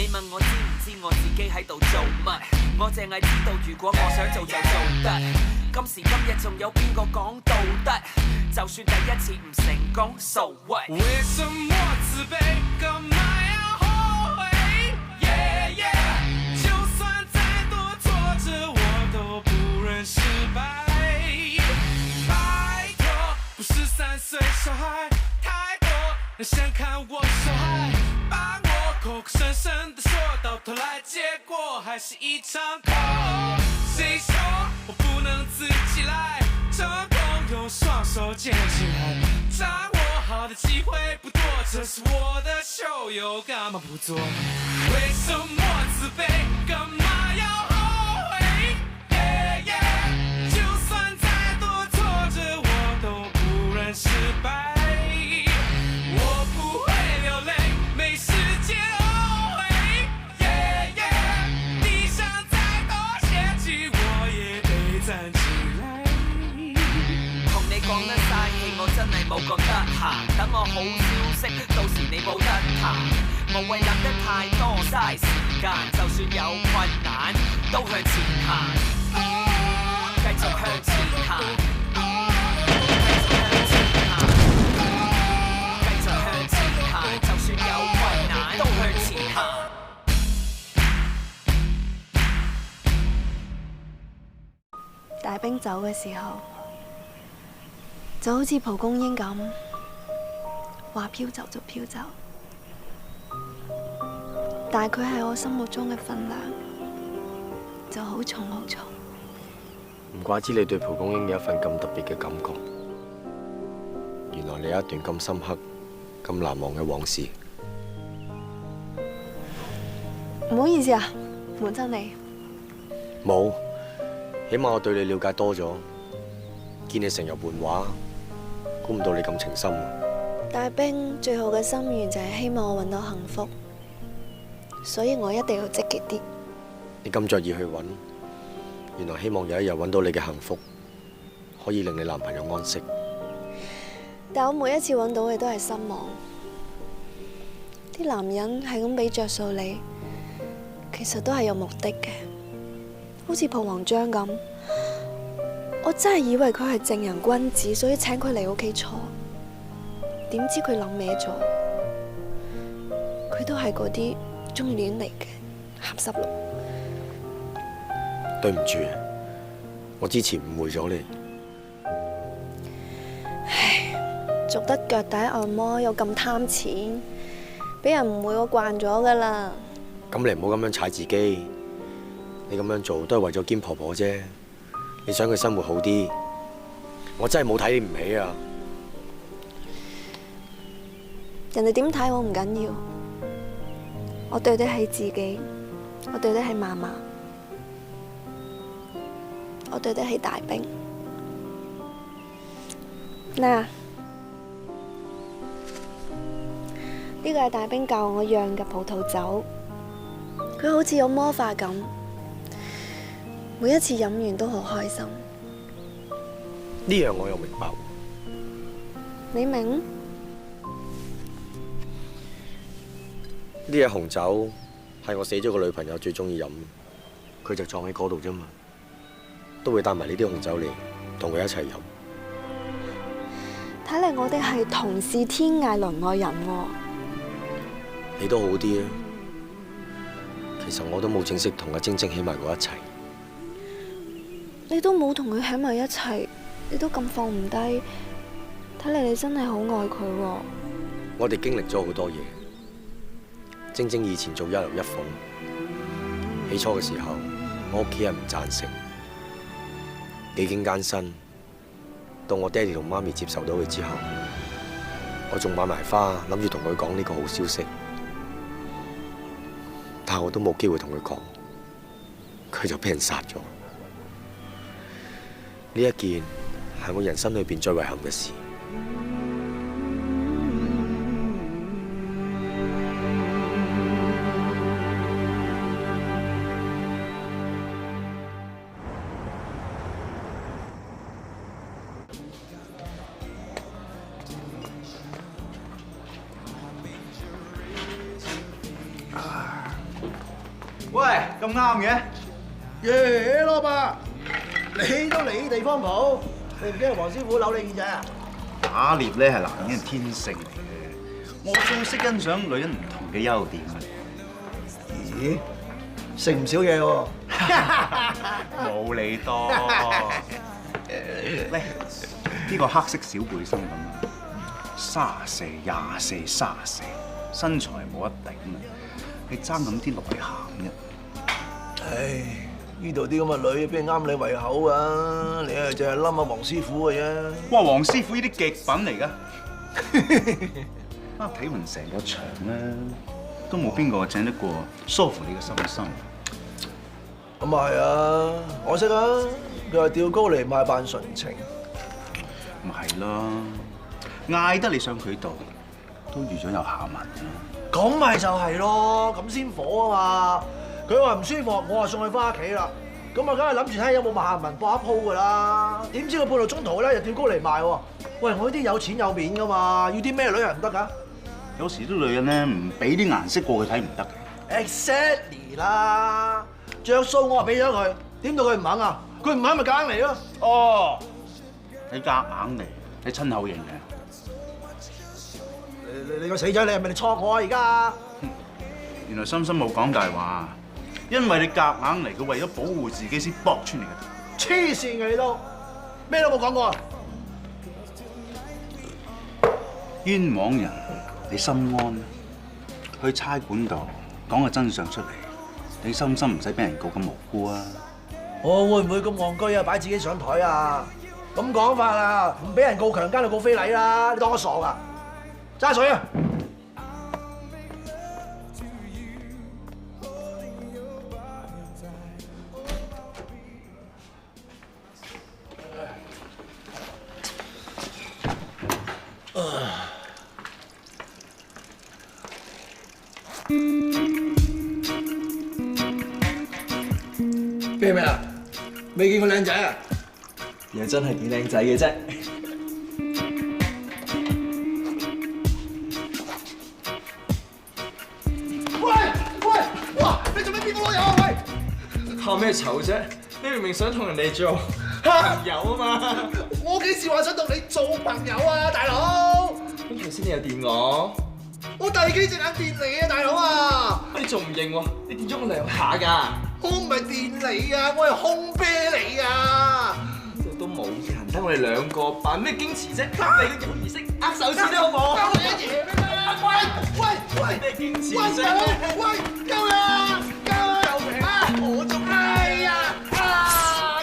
你問我知唔知我自己喺度做乜？我淨係知道，如果我想做就做得。今時今日仲有邊個講道德？就算第一次唔成功 ，so what？ 為什麼自卑？幹嘛要後悔 ？Yeah yeah， 就算再多挫折，我都不認失敗。拜託，不是3歲小孩，太多人想看我受害，把我口口聲聲的說，到頭來結果還是一場空。誰說我不能自己來？成功用雙手捡起來，掌握好的機會不多，這是我的秀，又幹嘛不做？為什麼自卑？幹嘛要後悔 ？Yeah yeah， 就算再多挫折，我都不認失敗。我不會流淚，沒時間後悔 ，Yeah yeah， 地上再多陷阱，我也得站起來。同你講得嘥氣，我真係冇覺得閒。等我好消息，到時你冇得彈。無謂諗得太多，嘥時間。就算有困難，都向前行，繼續向前行，繼續向前行，就算有困難，都向前行。大兵走嘅時候，就好似蒲公英咁，話飄走就飄走。但係佢喺我心目中嘅分量就好重好重。唔怪之你對蒲公英有一份咁特別嘅感覺。原來你有一段咁深刻、咁難忘嘅往事。唔好意思啊，滿親你。冇，起碼我對你了解多咗。見你成日換畫，估唔到你咁情深。大兵最後嘅心願就係希望我揾到幸福，所以我一定要積極啲。你咁着意去揾，原來希望有一日揾到你嘅幸福，可以令你男朋友安息。但我每一次揾到嘅都係失望。啲男人係咁俾着數你，其實都係有目的嘅，好似蒲黃章咁。我真係以為佢係正人君子，所以請佢嚟屋企坐。點知佢諗歪咗，佢都係嗰啲中意亂嚟嘅鹹濕佬。對唔住，我之前誤會咗你。唉，做得腳底按摩又咁貪錢，俾人誤會我慣咗噶啦。咁你唔好咁樣踩自己，你咁樣做都係為咗堅婆婆啫。你想佢生活好啲，我真係冇睇你唔起啊！人哋點睇我唔緊要，我對得起自己，我對得起嫲嫲，我對得起大兵。嗱，呢個係大兵教我釀嘅葡萄酒，佢好似有魔法咁，每一次飲完都好開心。呢樣我又明白。你明？呢隻紅酒係我死咗個女朋友最中意飲，佢就葬喺嗰度啫嘛，都會帶埋呢啲紅酒嚟同佢一齊飲。睇嚟我哋係同是天涯淪落人喎。你都好啲啊！其實我都冇正式同阿晶晶喺埋過一齊。你都冇同佢喺埋一齊，你都咁放唔低，睇嚟你真係好愛佢喎。我哋經歷咗好多嘢。晶晶以前做一樓一鳳，起初嘅時候，我屋企人唔贊成，幾經艱辛，到我爹哋同媽咪接受到佢之後，我仲買埋花，諗住同佢講呢個好消息，但係我都冇機會同佢講，佢就俾人殺咗。呢一件係我人生裏邊最遺憾嘅事。喂，咁啱嘅？耶，老伯，你都嚟地方蒲，你唔驚黃師傅扭你耳仔啊？打獵咧係男人嘅天性嚟嘅，我最識欣賞女人唔同嘅優點。咦，食唔少嘢喎？冇你多。咧，呢個黑色小背心咁，34、24、34，身材冇得頂啊！你爭咁啲內涵啫。唉，呢度啲咁嘅女邊啱你胃口啊？你係淨係冧下黃師傅嘅啫。哇，黃師傅呢啲極品嚟㗎。啊，睇勻成個場咧，都冇邊個整得過梳乎你嘅心心。咁啊係啊，我識啊，佢話吊高嚟賣扮純情。咪係咯，嗌得你上佢度，都預咗有下文啦。咁咪就係咯，咁先火啊嘛！佢話唔舒服，我話送佢翻屋企啦。咁啊，梗係諗住睇下有冇下文搏一鋪噶啦。點知佢半路中途咧又吊高嚟賣喎。喂，我呢啲有錢有面噶嘛，要啲咩女人唔得㗎？有時啲女人咧唔俾啲顏色過佢睇唔得嘅。 Exactly 啦，着數我話俾咗佢，點到佢唔肯啊？佢唔肯咪夾硬嚟咯。哦，你夾硬嚟，你親口認嘅。你個死仔，你係咪嚟錯我啊？而家原來心心冇講大話，因為你夾硬嚟，佢為咗保護自己先搏穿你嘅。黐線嘅你都，咩都冇講過啊！冤枉人，你心安。去差館度講個真相出嚟，你心心唔使俾人告咁無辜啊！我會唔會咁戇居啊？擺自己上台啊？咁講法啊，唔俾人告強姦就告非禮啦！你當我傻噶？揸水啊！咩咩啊？未見過靚仔啊？又真係幾靚仔嘅啫。哇！你做咩變到老友啊？喂！怕咩醜啫？你明明想同人哋做朋友啊嘛。我幾時話想同你做朋友啊，大佬？咁頭先你又電我，我第幾隻眼電你啊，大佬啊！你仲唔認喎？你電咗我2下㗎。我唔係電你啊，我係空啤你啊！都冇人得我哋2個扮咩矜持啫？你個儀式握手先啦，好冇？交你一嘢咩？喂！咩矜持喂！啫？喂！救命啊！救命啊！我仲係啊！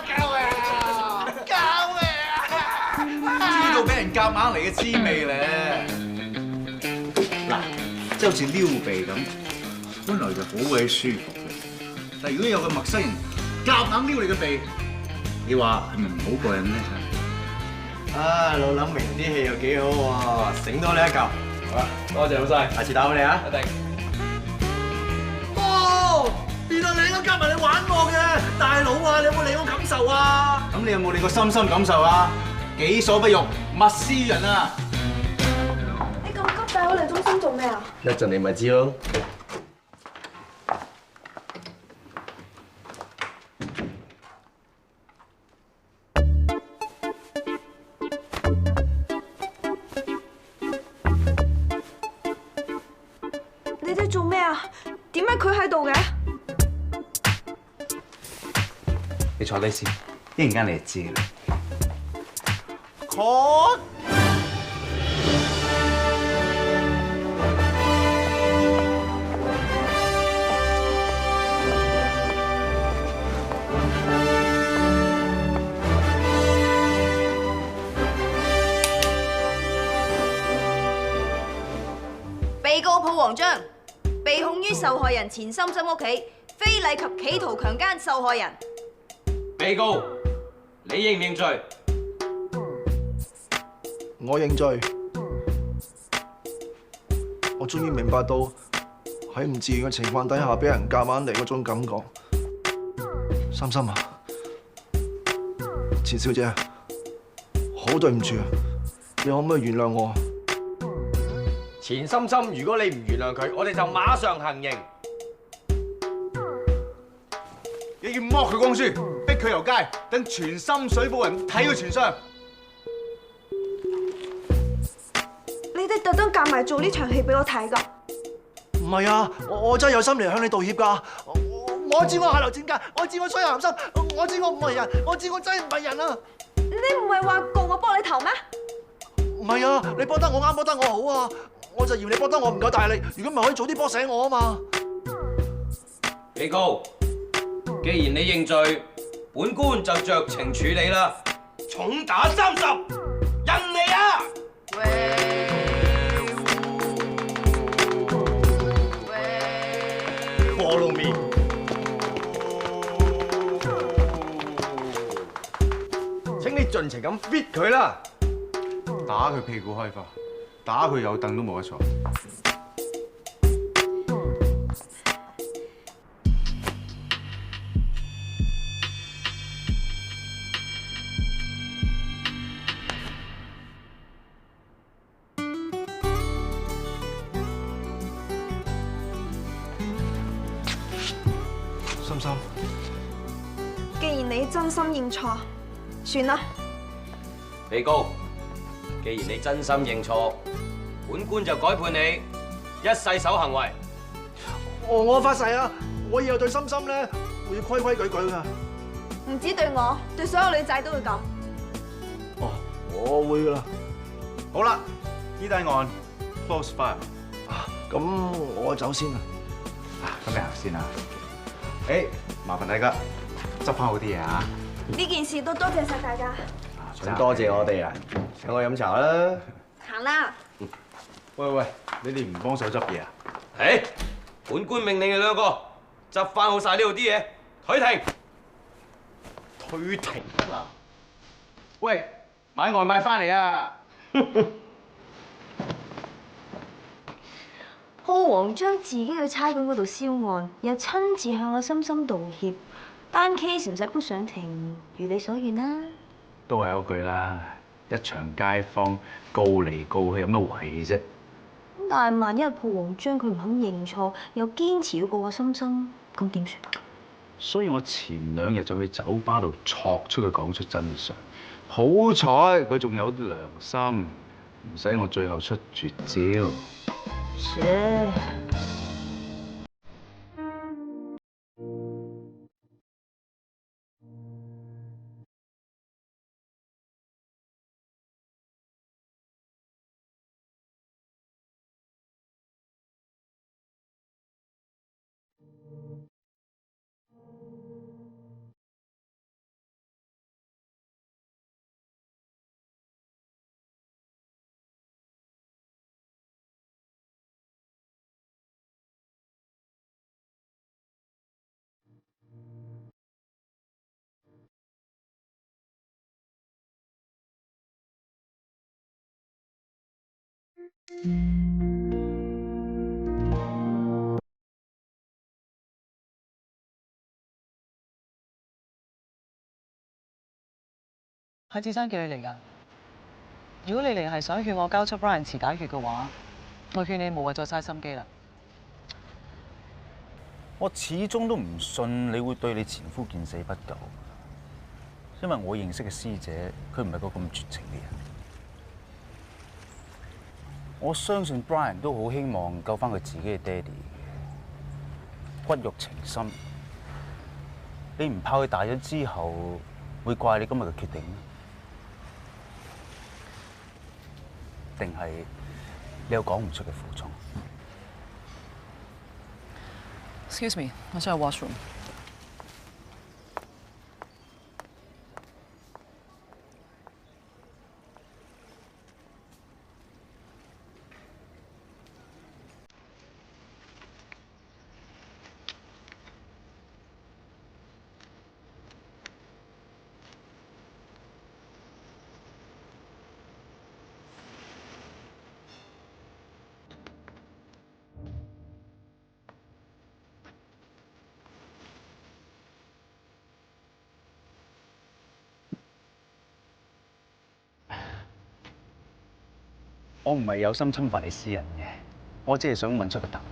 救命啊！救命啊！知道俾人夾硬嚟嘅滋味咧。嗱，即係好似撩鼻咁，本來就好鬼舒服嘅。但如果有個陌生人夾硬撩你嘅鼻，你話係咪唔好過癮咧？啊，老諗明啲戲又幾好喎，醒多你一嚿。好啦，多謝老細，下次打俾你啊，一定。哦，原來你都夾埋你玩我嘅，大佬啊！你有冇理我感受啊？咁你有冇你個心心感受啊？己所不欲，勿施於人啊！你咁急帶我嚟中心做咩啊？一陣你咪知咯。你哋做咩啊？點解佢喺度嘅？你坐低先，一陣間你就知啦。Cut！被告抱黃章，被控於受害人錢心心屋企非禮及企圖強姦受害人。被告，你認唔認罪？我認罪。我終於明白到喺唔自願嘅情況底下俾人夾硬嚟嗰種感覺。心心啊，錢小姐啊，好對唔住啊，你可唔可以原諒我？錢心心，如果你唔原諒佢，我哋就馬上行刑。你要剝佢光書，逼佢遊街，等全深水埗人睇佢全相。你哋特登夾埋做呢場戲俾我睇㗎？唔係啊，我真係有心嚟向你道歉㗎。我知我下流賤格，我知我衰鹹濕，我知我唔係人，我知我真係唔係人啊！你唔係話告我幫你頭咩？唔係啊，你幫得我啱，幫得我好啊！我就嫌你幫得我唔夠大力，如果唔係可以早啲幫醒我啊嘛！被告，既然你認罪，本官就酌情處理啦，重打30，人嚟啊！Follow me。請你盡情咁 fit 佢啦！打佢屁股開花，打佢有凳都冇得坐。心心，既然你真心認錯，算啦。被告，既然你真心認錯，本官就改判你一世守行為。我發誓啊，我以後對心心咧會規規矩矩㗎。唔止對我，對所有女仔都會咁。哦，我會㗎啦。好啦，呢單案 close file。咁我走先啦。咁你行先啦。誒，麻煩大家執翻好啲嘢啊！呢件事都多謝晒大家。想多謝我哋啊！請我飲茶啦。行啦。喂，你哋唔幫手執嘢啊？誒，本官命令你兩個執翻好晒呢度啲嘢，退庭。退庭啦！喂，買外賣翻嚟啊！浩皇將自己去差館嗰度銷案，又親自向我心心道歉，單 case 唔使搬上庭，如你所願啦。都係嗰句啦，一場街坊告嚟告去有乜謂啫？但係萬一浩皇將佢唔肯認錯，又堅持要告我心心，咁點算？所以我前2日就去酒吧度戳出佢講出真相。好彩佢仲有良心，唔使我最後出絕招。切！係志生叫你嚟㗎。如果你嚟係想勸我交出 Brian 遲解決嘅話，我勸你無謂再嘥心機啦。我始終都唔信你會對你前夫見死不救，因為我認識嘅師姐，佢唔係個咁絕情嘅人。我相信 Brian 都好希望救翻佢自己嘅爹哋，骨肉情深。你唔怕佢大咗之後會怪你今日嘅決定咩？定係你有講唔出嘅苦衷 Excuse me， 我想去 washroom。我唔係有心侵犯你私人嘅，我只係想揾出個答案。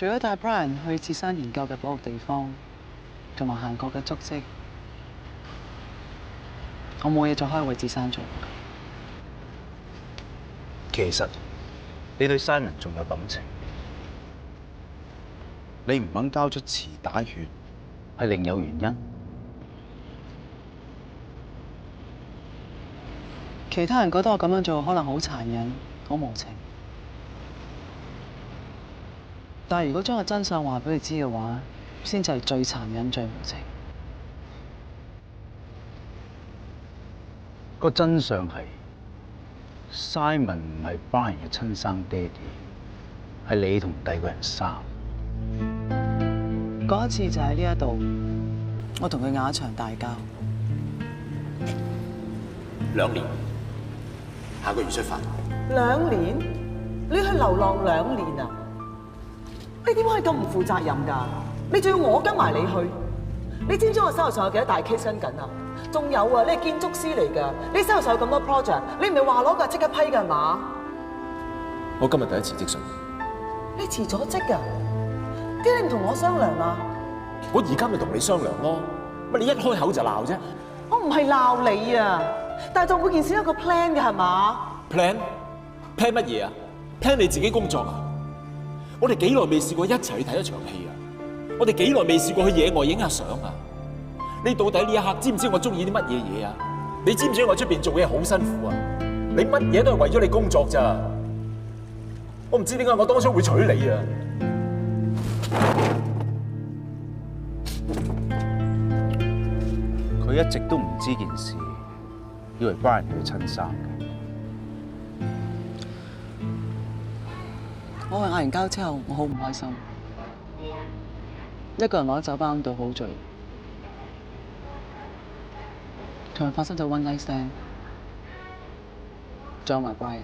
除咗帶 Brian 去自山研究嘅保育地方，同埋行過嘅足跡，我冇嘢再可以為自山做。其實你對山人仲有感情，你唔肯交出臍帶血，係另有原因。其他人覺得我咁樣做可能好殘忍、好無情，但係如果將個真相話俾你知嘅話，先至係最殘忍、最無情。個真相係 Simon 唔係 Brian 嘅親生爹哋，係你同第二個人生。嗰一次就喺呢一度，我同佢拗一場大交。2年，下個月出發。2年？你去流浪2年啊？你點可以咁唔負責任㗎？你仲要我跟埋你去？你知唔知我手頭上有幾多大 case 跟緊啊？仲有啊，你係建築師嚟㗎，你手頭上有咁多 project， 你唔係話攞㗎即刻批㗎嘛？我今日第一辭職信。你辭咗職㗎？點解你唔同我商量啊？我而家咪同你商量咯，乜你一開口就鬧啫？我唔係鬧你啊，但係做每件事都有個 plan 㗎係嘛 ？plan 乜嘢啊 ？plan 你自己工作啊？我哋幾耐未試過一齊去睇一場戲啊？我哋幾耐未試過去野外影下相啊？你到底呢一刻知唔知我中意啲乜嘢嘢啊？你知唔知我出邊做嘢好辛苦啊？你乜嘢都係為咗你工作咋？我唔知點解我當初會娶你啊！佢一直都唔知件事，以為 Brian 係佢親生嘅。我嗌完交之後，我好唔開心，一個人落喺酒吧度好醉，同佢發生咗 one night stand，仲有埋 Brian。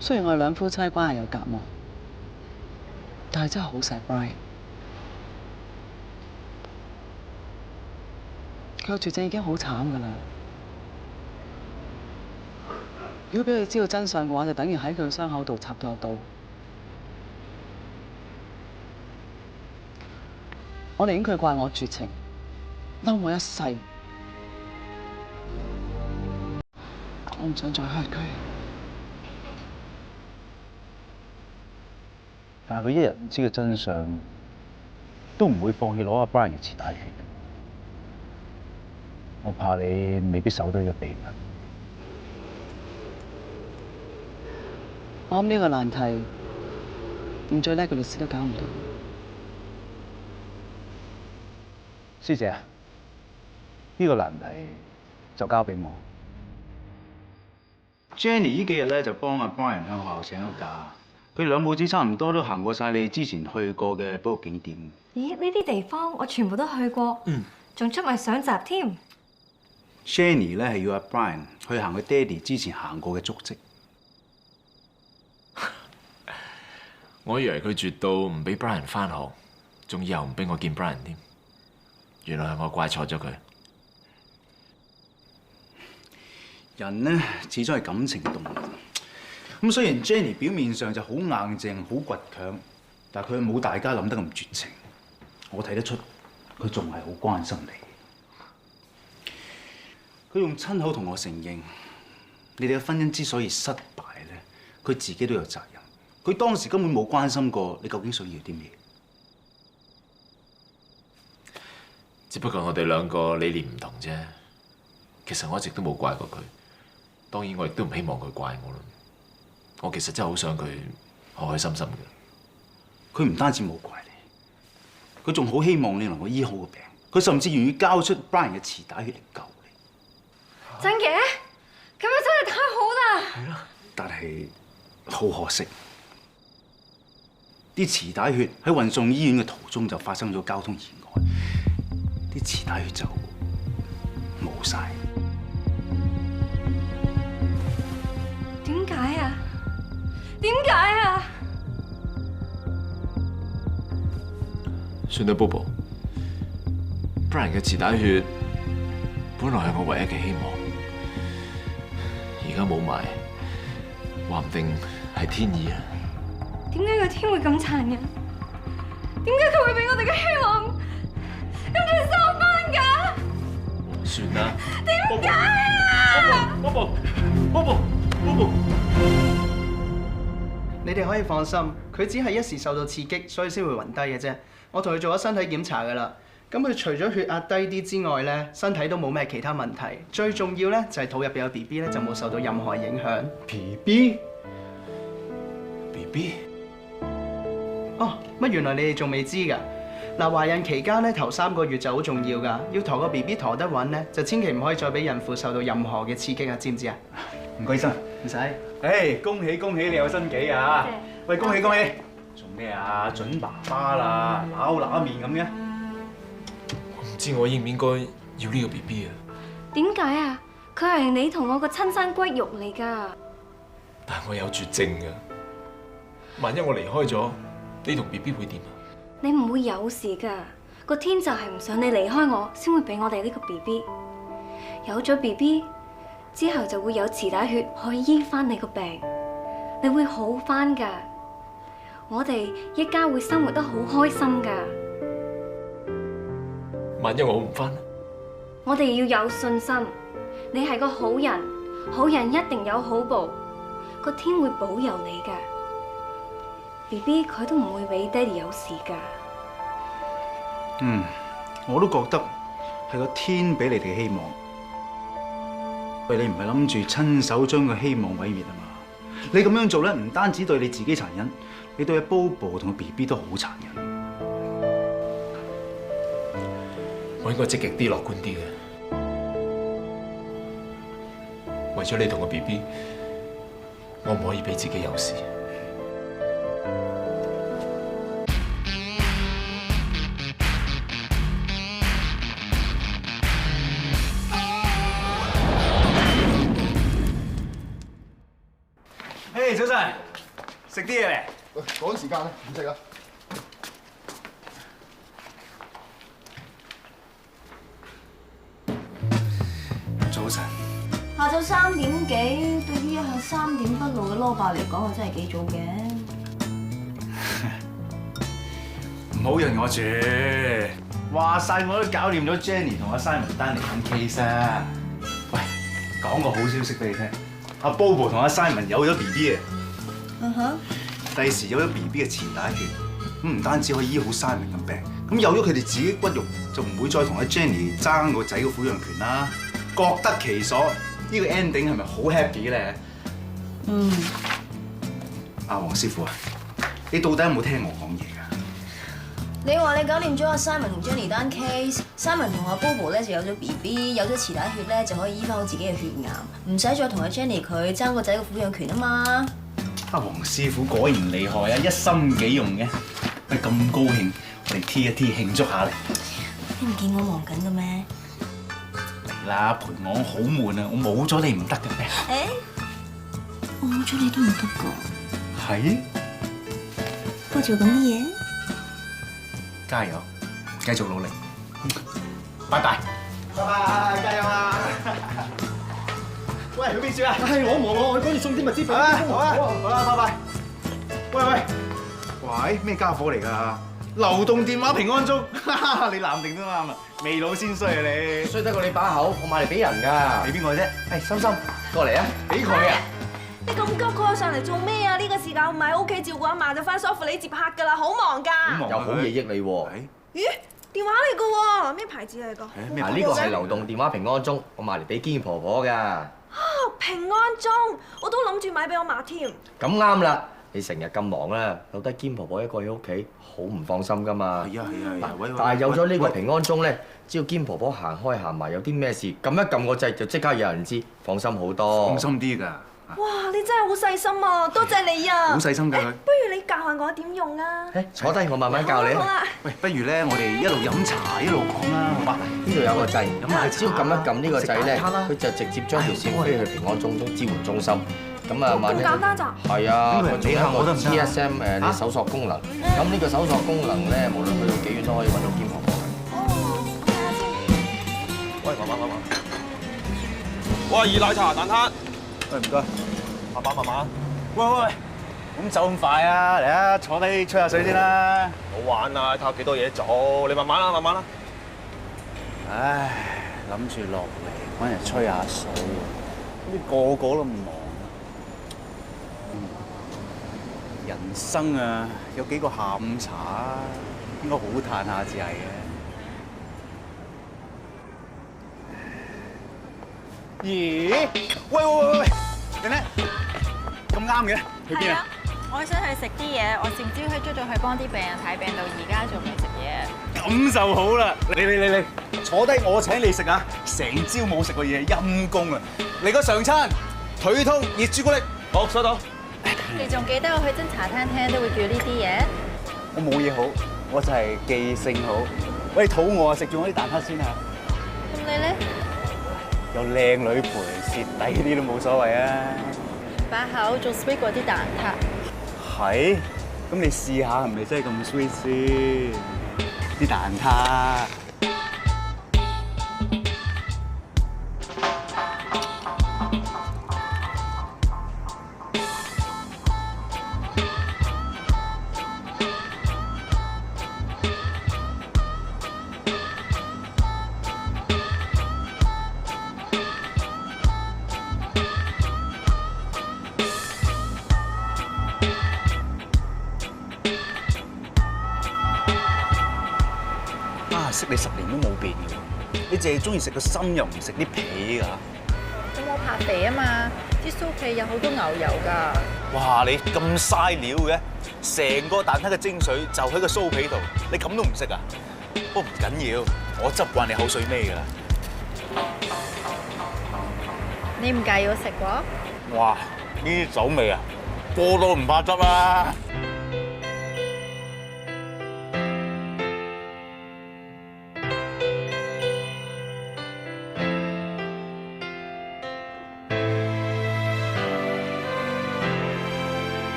雖然我哋兩夫妻關係有隔膜，但係真係好錫 Brian。佢有絕症已經好慘㗎啦。如果俾佢知道真相嘅話，就等於喺佢嘅傷口度插多一刀。我寧願佢怪我絕情，嬲我一世，我唔想再 hurt 佢。但係佢一日唔知嘅真相，都唔會放棄攞阿 Brian 嘅臍帶血。我怕你未必守到呢個秘密。我諗呢個難題，唔最叻嘅律師都搞唔到。師姐，呢個難題就交俾我。Jenny 呢幾日咧就幫阿 Brian 向學校請咗假，佢哋兩母子差唔多都行過晒你之前去過嘅保育景點。咦？呢啲地方我全部都去過，仲出埋相集添。Jenny 咧係要阿 Brian 去行佢爹哋之前行過嘅足跡。我以為佢絕到唔俾 Brian 返學，仲以後唔俾我見 Brian 添。原來係我怪錯咗佢。人呢，始終係感情動物。咁雖然 Jenny 表面上就好硬淨、好倔強，但係佢冇大家諗得咁絕情。我睇得出佢仲係好關心你。佢用親口同我承認，你哋嘅婚姻之所以失敗咧，佢自己都有責任。佢當時根本冇關心過你究竟想要啲咩。只不過我哋兩個理念唔同啫。其實我一直都冇怪過佢，當然我亦都唔希望佢怪我啦。我其實真係好想佢開開心心嘅。佢唔單止冇怪你，佢仲好希望你能夠醫好個病。佢甚至願意交出 Brian 嘅臍帶血嚟救你。真嘅？咁樣真係太好啦！係咯。但係好可惜，啲臍帶血喺運送醫院嘅途中就發生咗交通意外，啲臍帶血就冇晒。點解啊？點解啊？算啦 ，Bobo。Brian 嘅臍帶血本來係我唯一嘅希望，而家冇埋，話唔定係天意啊！點解個天會咁殘忍？點解佢會俾我哋嘅希望咁樣收翻㗎？算啦。點解啊！Bobo，你哋可以放心，佢只係一時受到刺激，所以先會暈低嘅啫。我同佢做咗身體檢查㗎啦。咁佢除咗血壓低啲之外咧，身體都冇咩其他問題。最重要咧就係肚入邊有 BB 咧，就冇受到任何影響。BB？哦，乜原來你哋仲未知㗎？嗱，懷孕期間咧頭3個月就好重要㗎，要陀個 BB 陀得穩咧，就千祈唔可以再俾孕婦受到任何嘅刺激啊，知唔知啊？唔該生，唔使。誒，恭喜恭喜你有新紀啊！喂，恭喜恭喜！做咩啊？準爸爸啦，揦面咁嘅。我唔知我應唔應該要呢個 BB 啊？點解啊？佢係你同我個親生骨肉嚟㗎。但係我有絕症㗎，萬一我離開咗，你同 BB 會點啊？你唔會有事㗎，個天就係唔想你離開我，先會俾我哋呢個 BB。有咗 BB 之後就會有臍帶血可以醫翻你個病，你會好翻㗎。我哋一家會生活得好開心㗎。萬一我好唔翻？我哋要有信心，你係個好人，好人一定有好報，個天會保佑你㗎。BB 佢都唔會俾爹哋有事㗎。我都覺得係個天俾你哋希望。喂，你唔係諗住親手將個希望毀滅啊嘛？你咁樣做咧，唔單止對你自己殘忍，你對阿 Bobo 同個 BB 都好殘忍。我應該積極啲、樂觀啲嘅。為咗你同個 BB，我唔可以俾自己有事。嘿，早晨，食啲嘢嚟。喂，趕時間啦，唔食啊！早晨。下晝3點幾，對於一向3點不露嘅蘿蔔嚟講，我真係幾早嘅。唔好人我住，話晒我都搞掂咗 Jenny 同阿 Simon 單離婚 case 啊！喂，講個好消息俾你聽，阿 Bobo 同阿 Simon 有咗 BB 啊！第時有咗 BB 嘅臍帶血，咁唔單止可以醫好 Simon 嘅病，咁有咗佢哋自己骨肉，就唔會再同阿 Jenny 爭個仔嘅撫養權啦。各得其所，呢個 ending 係咪好 happy 咧？阿黃師傅啊，你到底有冇聽我講嘢㗎？你話你搞掂咗阿 Simon 同 Jenny 單 case，Simon 同阿 Bobo 咧就有咗 BB， 有咗臍帶血咧就可以醫翻好自己嘅血癌，唔使再同阿 Jenny 佢爭個仔嘅撫養權啊嘛。阿黃師傅果然厲害啊，一心幾用嘅。喂，咁高興，我哋 T 一 T 慶祝下嚟。你唔見我忙緊嘅咩？嚟啦，陪我好悶啊！我冇咗你唔得嘅咩？我冇咗你都唔得㗎。係？我做緊啲嘢。加油，繼續努力。拜拜。拜拜，加油啊！喂，去邊處啊？係我忙啊，我趕住送啲物資俾。好啊，好啦，拜拜。喂，咩家伙嚟㗎？流動電話平安鐘，你男定都啱啊！未老先衰啊你！衰得過你把口，我買嚟俾人㗎。俾邊個啫？誒，心心過嚟啊！俾佢啊！你咁急 call 上嚟做咩啊？呢個時間唔喺屋企照顧阿嫲，就翻梳乎你接客㗎啦，好忙㗎。有好嘢益你喎。咦？電話嚟㗎喎，咩牌子嚟㗎？嗱，呢個係流動電話平安鐘，我買嚟俾堅婆婆㗎。啊，平安鐘，我都諗住買俾我嫲添。咁啱啦！你成日咁忙啦，留低堅婆婆一個喺屋企，好唔放心㗎嘛。係啊。但係有咗呢個平安鐘咧，只要堅婆婆行開行埋，有啲咩事，撳一撳個掣就即刻有人知，放心好多。放心啲㗎。哇！你真係好細心啊，多謝你啊！好細心㗎佢。不如你教下我點用啊？坐低，我慢慢教你。好啦。喂，不如咧，我哋一路飲茶一路講啦，好嘛？呢度有個掣，只要撳一撳呢個掣咧，佢就直接將條線飛去平安鐘支援中心。咁啊，萬一咁簡單咋？係啊，佢仲有一個 TSM 你搜索功能。咁呢個搜索功能咧，無論去到幾遠都可以揾到堅婆婆嘅。喂，慢慢。哇，熱奶茶蛋撻。喂，唔該。慢慢。喂，咁走咁快啊？嚟啊，坐低吹下水先啦。好玩啊！睇下幾多嘢做，你慢慢啦，慢慢啦。唉，諗住落嚟揾人吹下水，啲個個都唔忙。人生啊，有幾個下午茶啊，應該好嘆下至係嘅。咦？喂，你咧咁啱嘅，去邊啊？我想去食啲嘢，我前朝去朝早去幫啲病人睇病，到而家仲未食嘢。咁就好啦，你坐低，我請你食啊！成朝冇食過嘢，陰公啊！嚟個常餐，腿通熱朱古力，好收到。你仲記得我去真茶餐廳都會叫呢啲嘢？我冇嘢好，我就係記性好。喂，肚餓啊，食住我啲蛋撻先啊！咁你咧？有靚女陪，蝕底啲都冇所謂啊！把口仲 sweet 過啲蛋撻。係？咁你試下係咪真係咁 sweet 先？啲蛋撻。識你10年都冇變嘅，你淨係中意食個心又唔食啲皮㗎。咁我怕肥啊嘛，啲酥皮有好多牛油㗎。哇！你咁嘥料嘅，成個蛋撻嘅精髓就喺個酥皮度，你咁都唔識啊？不過唔緊要，我執慣你口水尾㗎啦。你唔介意我食喎？哇！呢啲酒味啊，個都唔怕執啊！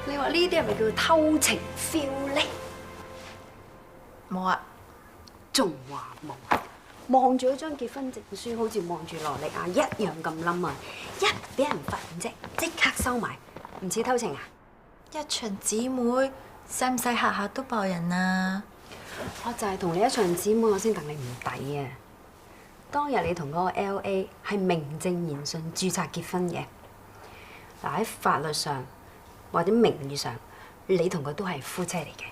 你話呢啲係咪叫偷情 feel 咧？冇啊，仲話冇？望住嗰張結婚證書，好似望住羅莉亞一樣咁冧啊！一俾人發現啫，即刻收埋，唔似偷情啊！一場姊妹，使唔使下下都爆人啊？我就係同你一場姊妹，我先戥你唔抵啊！當日你同嗰個 LA 係名正言順註冊結婚嘅，嗱喺法律上或者名義上，你同佢都係夫妻嚟嘅。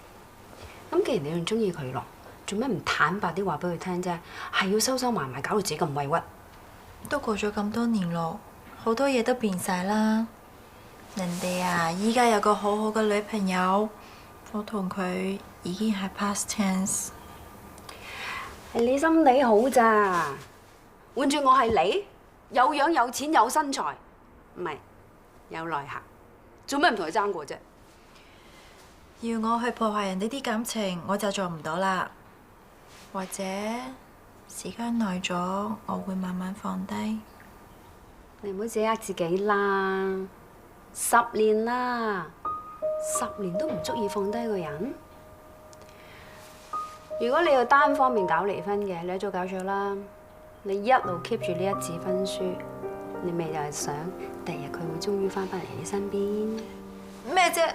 咁既然你仲中意佢咯，做咩唔坦白啲話俾佢聽啫？係要收收埋埋，搞到自己咁委屈。都過咗咁多年咯，好多嘢都變晒啦。人哋啊，依家有個好好嘅女朋友，我同佢已經係 past tense。係你心地好咋？換住我係你，有樣有錢有身材，唔係有內涵，做咩唔同佢爭過啫？要我去破壞人哋啲感情，我就做唔到啦。或者時間耐咗，我會慢慢放低。你唔好自己呃自己啦，10年啦，10年都唔足以放低個人。如果你要單方面搞離婚嘅，你一早搞咗啦。你一路 keep 住呢一紙婚書，你咪就係想第日佢會終於翻返嚟你身邊？咩啫？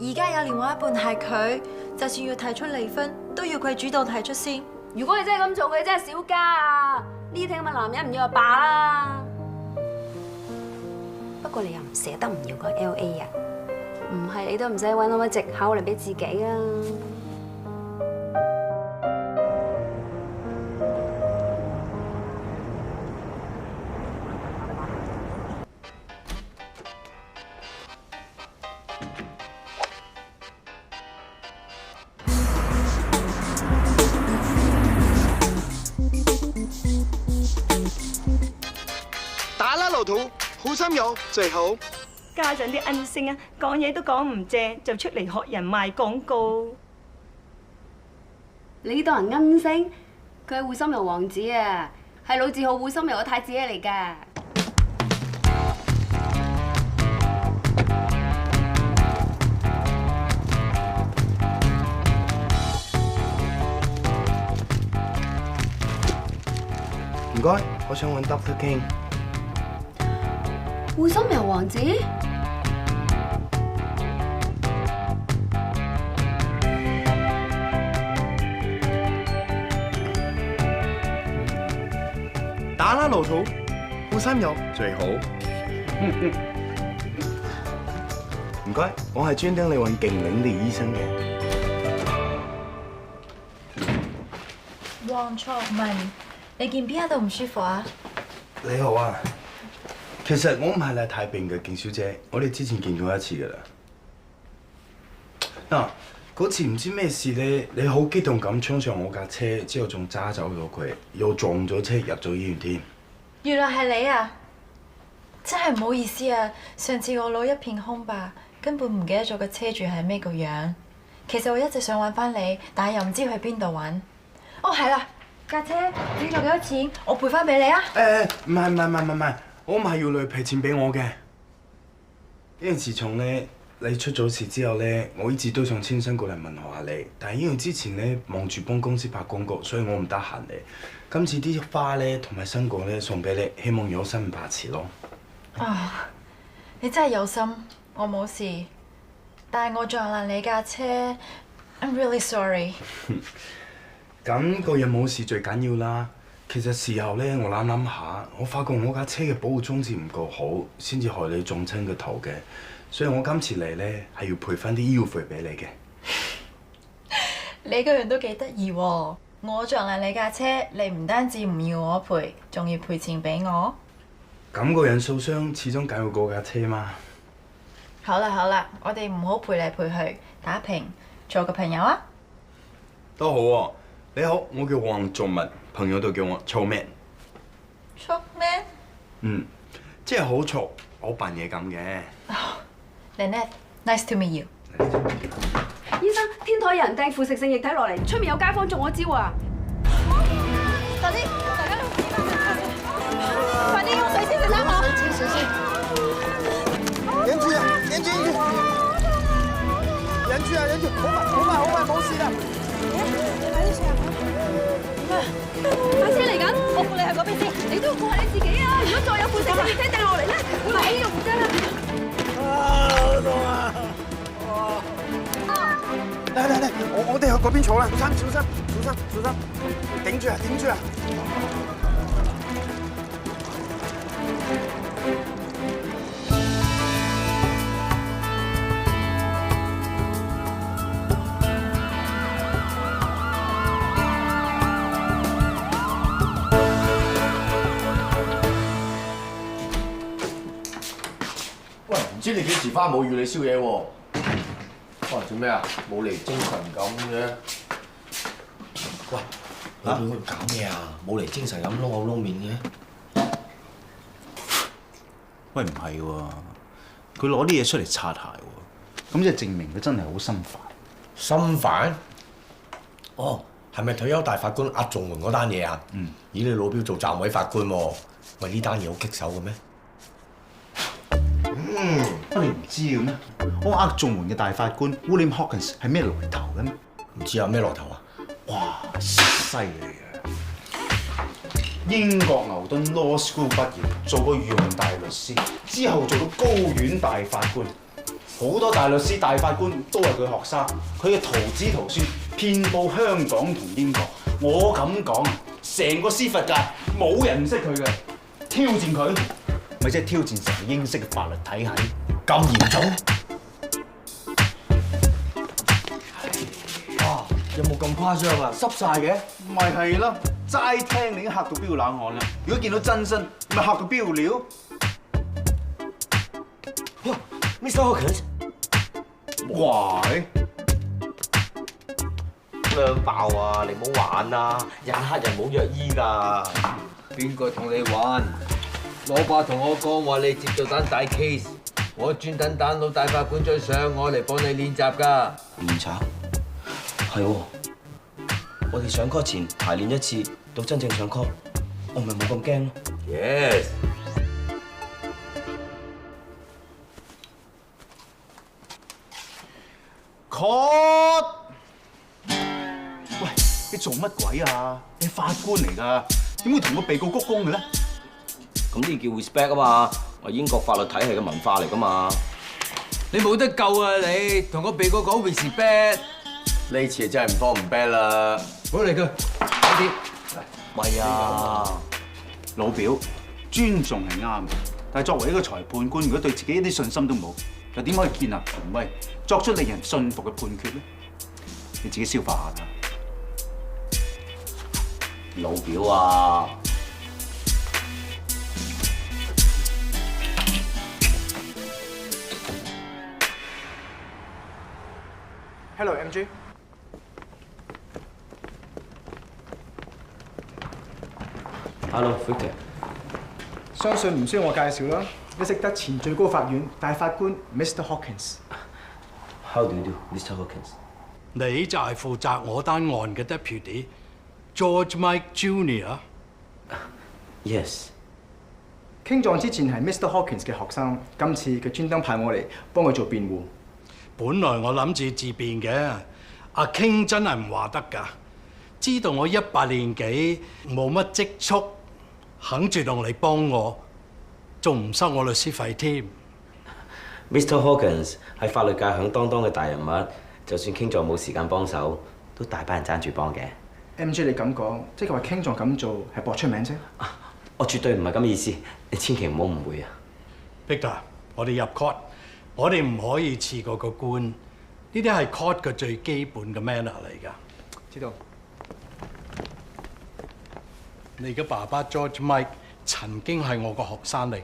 而家有另外一半係佢，就算要提出離婚，都要佢主動提出先。如果你真係咁做，佢真係小家啊！呢啲咁嘅男人唔要就罷啦。不過你又唔捨得唔要個 LA 啊？唔係你都唔使揾咁嘅藉口嚟俾自己啊！打啦老土，好心有最好。加上啲恩星啊，講嘢都講唔正，就出嚟學人賣廣告。你當人恩星？佢係護心油王子啊，係老字號護心油嘅太子爺嚟㗎。該，我想揾 Dr. King。護心油王子？打啦老土，護心油最好。唔該，我係專登嚟揾勁領啲醫生嘅。黃卓文，你件邊一度唔舒服啊？你好啊，其實我唔係嚟睇病嘅，勁小姐，我哋之前見過一次㗎啦。嗰次唔知咩事咧，你好激動咁衝上我架車，之後仲揸走咗佢，又撞咗車入咗醫院添。原來係你啊！真係唔好意思啊，上次我腦一片空白，根本唔記得咗個車主係咩個樣。其實我一直想揾翻你，但係又唔知去邊度揾。哦，係啦，架車整咗幾多錢？我賠翻俾你啊！唔係，我唔係要你賠錢俾我嘅。因為自從咧你出咗事之後咧，我一直都想親身過嚟問候下你，但係因為之前咧忙住幫公司拍廣告，所以我唔得閒嚟。今次啲花咧同埋生果咧送俾你，希望有心唔怕遲咯。啊！你真係有心，我冇事，但係我撞爛你架車 ，I'm really sorry。咁個人冇事最緊要啦。其實事後咧，我諗下，我發覺我架車嘅保護裝置唔夠好，先至害你撞親個頭嘅。所以我今次嚟咧係要賠翻啲醫療費俾你嘅。你個人都幾得意喎！我撞爛你架車，你唔單止唔要我賠，仲要賠錢俾我。咁個人受傷始終緊要過架車嘛。好啦，我哋唔好賠嚟賠去，打平，做個朋友啊！都好喎。你好，我叫黃仲文，朋友都叫我臭 man。臭 man？即係好嘈，好扮嘢咁嘅。Lynette，nice to meet you。醫生，天台有人掟腐蝕性液體落嚟，出面有街坊中咗招啊！快啲，大家都快啲用水先食啦！水先。忍住啊！忍住！好快，冇事啦！快啲上！快車嚟緊，我扶你去嗰邊先。你都要顧下你自己啊！如果再有腐蝕性液體掟落嚟咧，會毀容㗎。好痛啊！嚟，我哋去嗰邊坐啦！小心！頂住啊！喂，唔知你幾時翻，冇預你宵夜喎？哇！做咩啊？冇嚟精神咁嘅。喂，你喺度搞咩啊？冇嚟精神咁撈口撈面嘅。喂，唔係喎，佢攞啲嘢出嚟擦鞋喎，咁即係證明佢真係好心煩。心煩？哦，係咪退休大法官壓綜援嗰單嘢啊？以你老表做暫委法官喎，喂呢單嘢好棘手嘅咩？乜你唔知嘅咩？我呃綜援嘅大法官 William Hawkins 係咩來頭嘅咩？唔知有咩來頭啊？哇，犀利啊！英國牛頓 Law School 畢業，做過御用大律師，之後做到高院大法官。好多大律師、大法官都係佢學生，佢嘅徒子徒孫遍佈香港同英國。我咁講，成個司法界冇人唔識佢嘅，挑戰佢，咪即係挑戰成個英式嘅法律體系。咁嚴重？哇！有冇咁誇張啊？濕晒嘅？咪係咯，齋聽你已經嚇到飆冷汗啦！如果見到真身，咪嚇到飆料。哇 ！Mr. Hawkins， 喂，兩爆啊！你唔好玩啦，人黑人冇藥醫㗎。邊個同你玩？老爸同我講話你接咗單大 case， 我專登打到大法官追上我嚟幫你練習㗎。練習？係喎，我哋上 call 前排練一次，到真正上 call， 我咪冇咁驚咯。Yes。Cut！ 喂，你做乜鬼啊？你法官嚟㗎，點會同個被告鞠躬嘅咧？咁呢叫 respect 啊嘛，係英國法律體系嘅文化嚟噶嘛。你冇得救啊！你同個被告講 respect，呢次真係唔慌唔 bad 啦。唔好理佢，快啲。喂啊，老表，尊重係啱嘅，但係作為一個裁判官，如果對自己一啲信心都冇，又點可以建立權威，作出令人信服嘅判決咧？你自己消化下啦。老表啊！ Hello MG。Hello Victor。相信唔需要我介紹啦，你識得前最高法院大法官 Mr. Hawkins。How do you do, Mr. Hawkins？ 你就係負責我單案嘅 Deputy George Mike Jr. Yes。King John 之前係 Mr. Hawkins 嘅學生，今次佢專登派我嚟幫佢做辯護。 本來我諗住自辯嘅，阿 King 真係唔話得㗎。知道我18年幾冇乜積蓄，肯主動嚟幫我，仲唔收我律師費添。Mr. Hawkins 係法律界響當當嘅大人物，就算 King John冇時間幫手，都大班人爭住幫嘅。MG 你咁講，即係話 King John 咁做係搏出名啫？我絕對唔係咁意思，你千祈唔好誤會啊。Victor，我哋入 court。 我哋唔可以似過個官，呢啲係 court 嘅最基本嘅 manner 嚟㗎。知道。你嘅爸爸 George Mike 曾經係我個學生嚟㗎，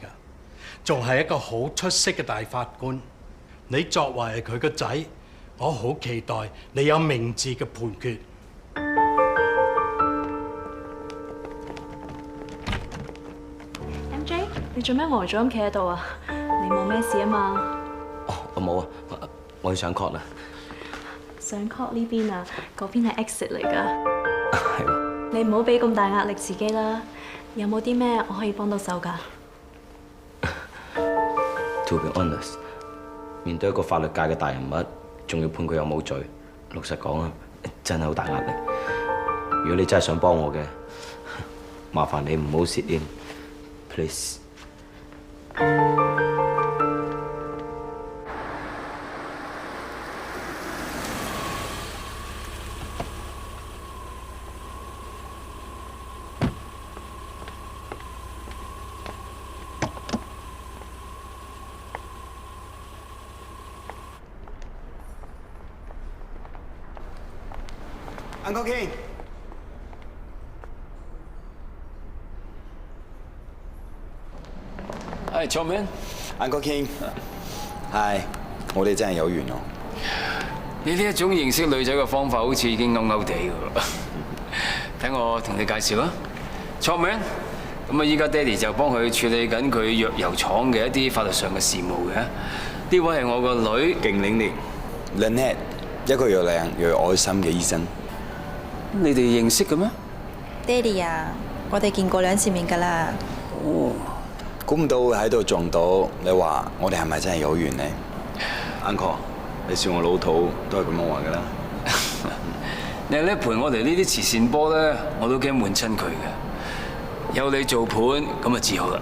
仲係一個好出色嘅大法官。你作為佢個仔，我好期待你有明智嘅判決。MJ， 你做咩呆咗咁企喺度啊？你冇咩事啊嘛？ 我冇啊，我要上 court 啦。上 court 呢邊啊，嗰邊係 exit 嚟㗎。係喎。你唔好俾咁大壓力自己啦。有冇啲咩我可以幫到手㗎 ？To be honest， 面對一個法律界嘅大人物，仲要判佢有冇罪，老實講啊，真係好大壓力。如果你真係想幫我嘅，麻煩你唔好 sit in，please。 Uncle King， 係做咩 ？Uncle King， 係，我哋真係有緣咯。你呢一種認識女仔嘅方法，好似已經勾勾地㗎啦。等我同你介紹啊，錯名。咁啊，依家爹哋就幫佢處理緊佢藥油廠嘅一啲法律上嘅事務嘅。呢位係我個女，勁領年 Lynette， 一個又靚又有愛心嘅醫生。 你哋認識嘅咩？爹哋啊，我哋見過2次面㗎啦。哦，估唔到會喺度撞到，你話我哋係咪真係有緣呢 ？Uncle， 你笑我老土都係咁樣話㗎啦。你咧陪我哋呢啲慈善波咧，我都驚悶親佢嘅。有你做伴，咁啊至好啦。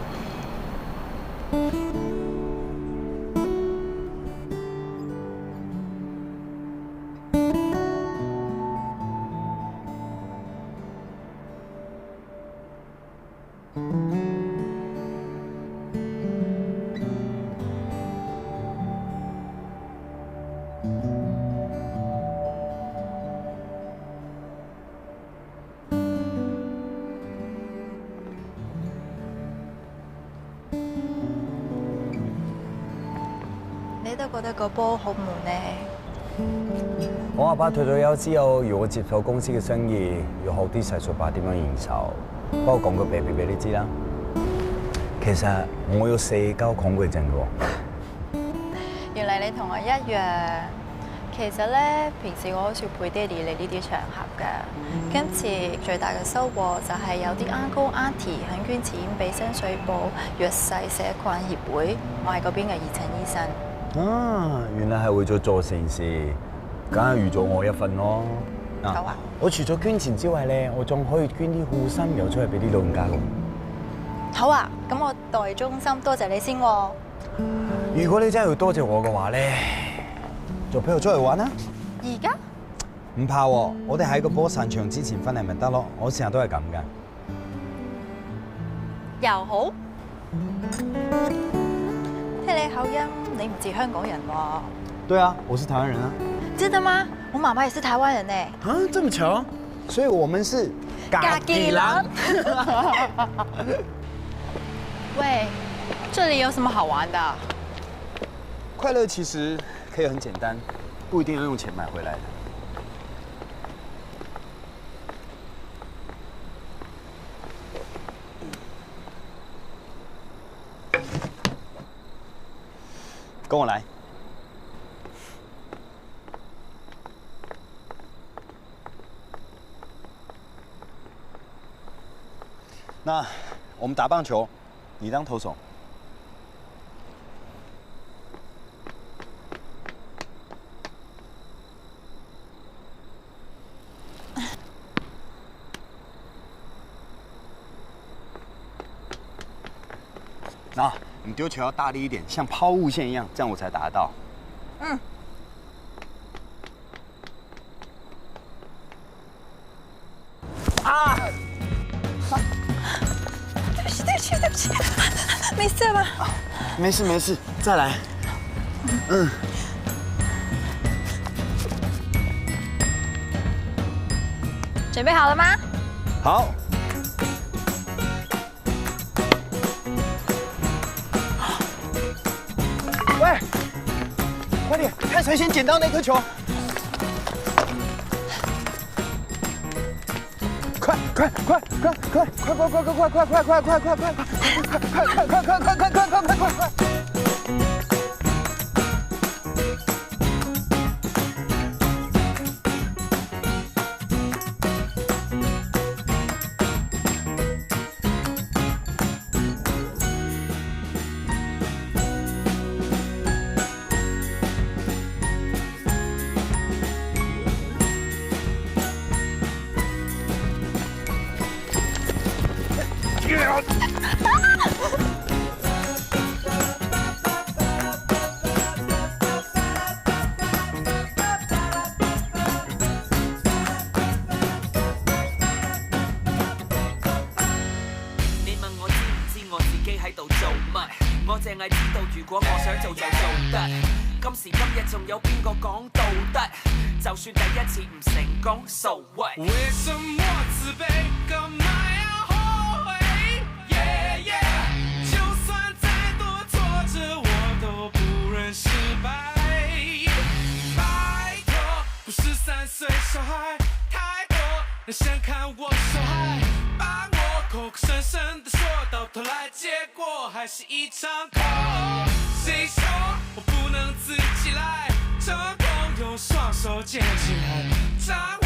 你都覺得個波好悶呢？我阿爸退咗休之後，要我接手公司嘅生意，要學啲細數法點樣應酬。不過講個秘密俾你知啦，其實我有社交恐懼症嘅。原來你同我一樣。其實咧，平時我好少陪爹哋嚟呢啲場合㗎。今次最大嘅收穫就係有啲 uncle auntie 肯捐錢俾深水埗弱勢社群協會，我係嗰邊嘅義診醫生。啊，原來係為咗做善事，梗係預咗我一份咯。好啊！我除咗捐錢之外咧，我仲可以捐啲護身油出去俾啲老人家喎。好啊，咁我代衷心多謝你先喎。如果你真係要多謝我嘅話咧，就陪我出去玩啦。而家？唔怕喎，我哋喺個波散場之前翻嚟咪得咯。我成日都係咁噶。又好。聽你口音，你唔似香港人喎。對啊，我是台灣人啊。真的嗎？我媽媽也是台灣人呢。啊，這麼巧？所以我們是家己人。喂，這裡有什麼好玩的？快樂其實可以很簡單，不一定要用錢買回來的。跟我來。那我們打棒球，你當投手。那你丟球要大力一點，像拋物線一樣，這樣我才打得到。嗯。啊！對不起，沒事吧？沒事沒事，再來。嗯。準備好了嗎？好。喂，快點，看誰先撿到那顆球。快！我淨係知道，如果我想做就做得。今時今日仲有邊個講道德？就算第一次唔成功 ，so what？ 為什麼自卑？幹嘛要後悔 ？Yeah yeah， 就算再多挫折，我都不認失敗。拜託，不是3歲小孩，太多人想看我受害。口口聲聲的說，到頭來結果還是一場空。誰說我不能自己來？成功用雙手撿起來。